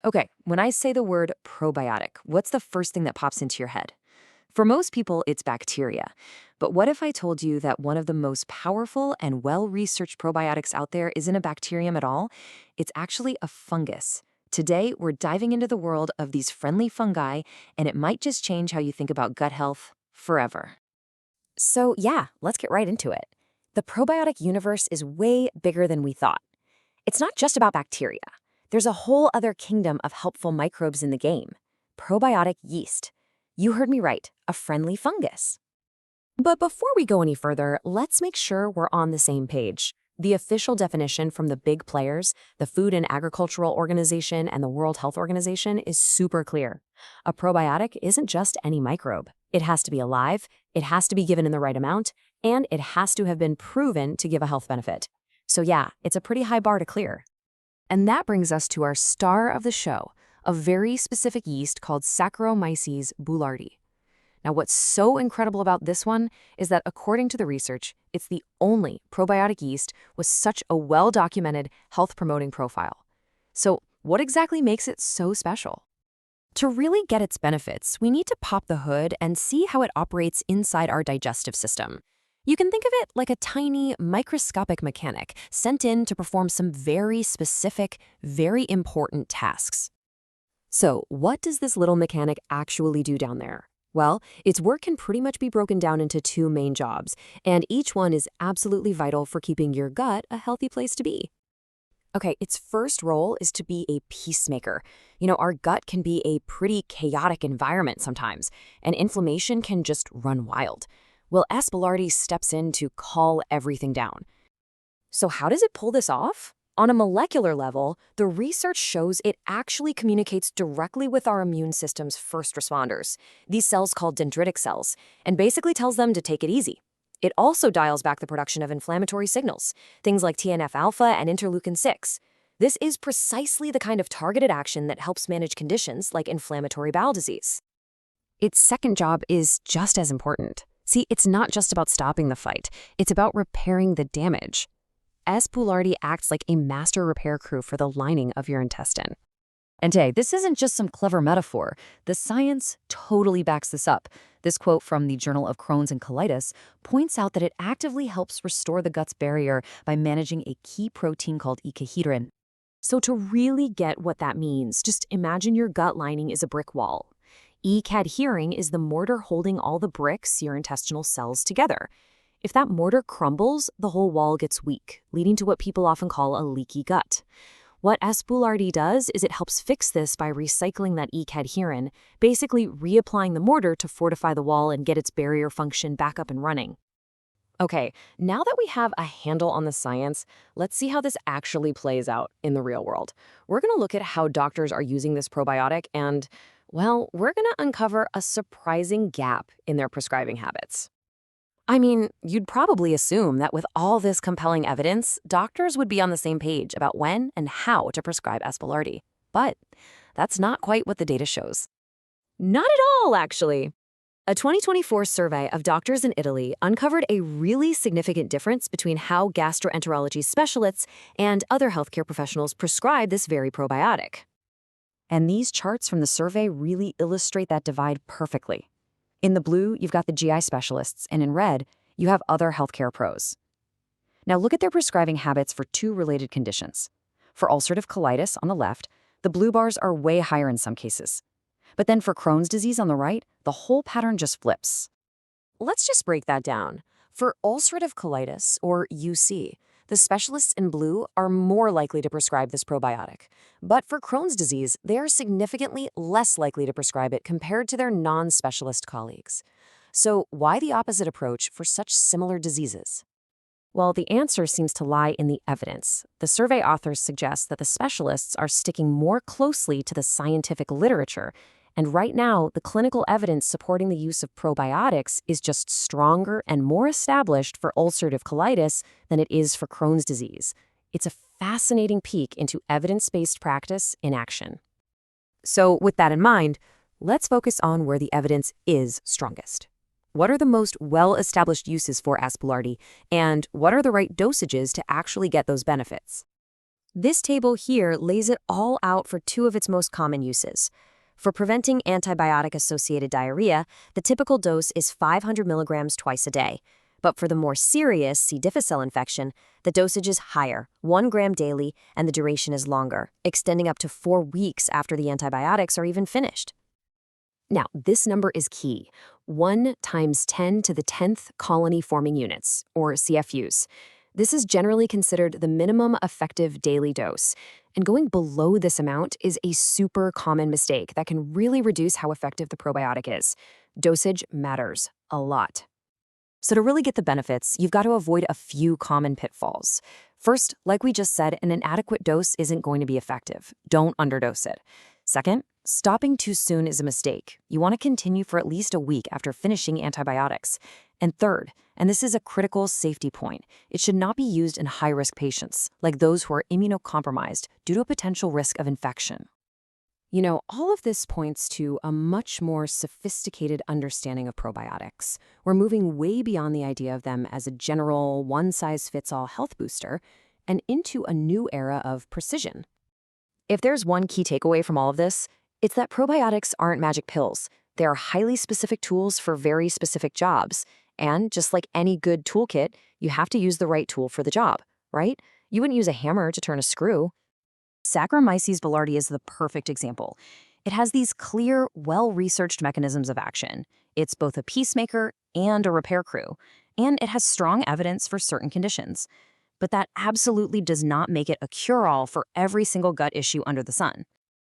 Okay, when I say the word probiotic, what's the first thing that pops into your head? For most people, it's bacteria. But what if I told you that one of the most powerful and well researched probiotics out there isn't a bacterium at all? It's actually a fungus. Today, we're diving into the world of these friendly fungi, and it might just change how you think about gut health forever. So, yeah, let's get right into it. The probiotic universe is way bigger than we thought. It's not just about bacteria. There's a whole other kingdom of helpful microbes in the game. Probiotic yeast. You heard me right, a friendly fungus. But before we go any further, let's make sure we're on the same page. The official definition from the big players, the Food and Agricultural Organization and the World Health Organization, is super clear. A probiotic isn't just any microbe. It has to be alive, it has to be given in the right amount, and it has to have been proven to give a health benefit. So yeah, it's a pretty high bar to clear. And that brings us to our star of the show, a very specific yeast called Saccharomyces boulardii. Now, what's so incredible about this one is that according to the research, it's the only probiotic yeast with such a well-documented health-promoting profile. So, what exactly makes it so special? To really get its benefits, we need to pop the hood and see how it operates inside our digestive system. You can think of it like a tiny, microscopic mechanic sent in to perform some very specific, very important tasks. So, what does this little mechanic actually do down there? Well, its work can pretty much be broken down into two main jobs, and each one is absolutely vital for keeping your gut a healthy place to be. Okay, its first role is to be a peacemaker. Our gut can be a pretty chaotic environment sometimes, and inflammation can just run wild. Well, S. boulardii steps in to calm everything down. So how does it pull this off? On a molecular level, the research shows it actually communicates directly with our immune system's first responders, these cells called dendritic cells, and basically tells them to take it easy. It also dials back the production of inflammatory signals, things like TNF-alpha and interleukin-6. This is precisely the kind of targeted action that helps manage conditions like inflammatory bowel disease. Its second job is just as important. See, it's not just about stopping the fight, it's about repairing the damage. S. boulardii acts like a master repair crew for the lining of your intestine. And hey, this isn't just some clever metaphor. The science totally backs this up. This quote from the Journal of Crohn's and Colitis points out that it actively helps restore the gut's barrier by managing a key protein called icahedrin. So to really get what that means, just imagine your gut lining is a brick wall. Icahedrin is the mortar holding all the bricks, your intestinal cells, together. If that mortar crumbles, the whole wall gets weak, leading to what people often call a leaky gut. What S. boulardii does is it helps fix this by recycling that icahedrin, basically reapplying the mortar to fortify the wall and get its barrier function back up and running. Okay, now that we have a handle on the science, let's see how this actually plays out in the real world. We're going to look at how doctors are using this probiotic and, well, we're going to uncover a surprising gap in their prescribing habits. I mean, you'd probably assume that with all this compelling evidence, doctors would be on the same page about when and how to prescribe S. boulardii. But that's not quite what the data shows. Not at all, actually. A 2024 survey of doctors in Italy uncovered a really significant difference between how gastroenterology specialists and other healthcare professionals prescribe this very probiotic. And these charts from the survey really illustrate that divide perfectly. In the blue, you've got the GI specialists, and in red, you have other healthcare pros. Now look at their prescribing habits for two related conditions. For ulcerative colitis on the left, the blue bars are way higher in some cases. But then for Crohn's disease on the right, the whole pattern just flips. Let's just break that down. For ulcerative colitis, or UC, the specialists in blue are more likely to prescribe this probiotic. But for Crohn's disease, they are significantly less likely to prescribe it compared to their non-specialist colleagues. So why the opposite approach for such similar diseases? Well, the answer seems to lie in the evidence. The survey authors suggest that the specialists are sticking more closely to the scientific literature. And right now, the clinical evidence supporting the use of probiotics is just stronger and more established for ulcerative colitis than it is for Crohn's disease. It's a fascinating peek into evidence-based practice in action. So with that in mind, let's focus on where the evidence is strongest. What are the most well-established uses for S. boulardii, and what are the right dosages to actually get those benefits? This table here lays it all out for two of its most common uses. For preventing antibiotic-associated diarrhea, the typical dose is 500 milligrams twice a day. But for the more serious C. difficile infection, the dosage is higher, 1 gram daily, and the duration is longer, extending up to 4 weeks after the antibiotics are even finished. Now, this number is key. 1 times 10 to the 10th colony-forming units, or CFUs. This is generally considered the minimum effective daily dose, and going below this amount is a super common mistake that can really reduce how effective the probiotic is. Dosage matters a lot. So to really get the benefits, you've got to avoid a few common pitfalls. First, like we just said, an inadequate dose isn't going to be effective. Don't underdose it. Second, stopping too soon is a mistake. You want to continue for at least a week after finishing antibiotics. And third, and this is a critical safety point, it should not be used in high-risk patients, like those who are immunocompromised due to a potential risk of infection. You know, all of this points to a much more sophisticated understanding of probiotics. We're moving way beyond the idea of them as a general, one-size-fits-all health booster and into a new era of precision. If there's one key takeaway from all of this, it's that probiotics aren't magic pills. They are highly specific tools for very specific jobs. And just like any good toolkit, you have to use the right tool for the job, right? You wouldn't use a hammer to turn a screw. Saccharomyces boulardii is the perfect example. It has these clear, well-researched mechanisms of action. It's both a peacemaker and a repair crew, and it has strong evidence for certain conditions. But that absolutely does not make it a cure-all for every single gut issue under the sun.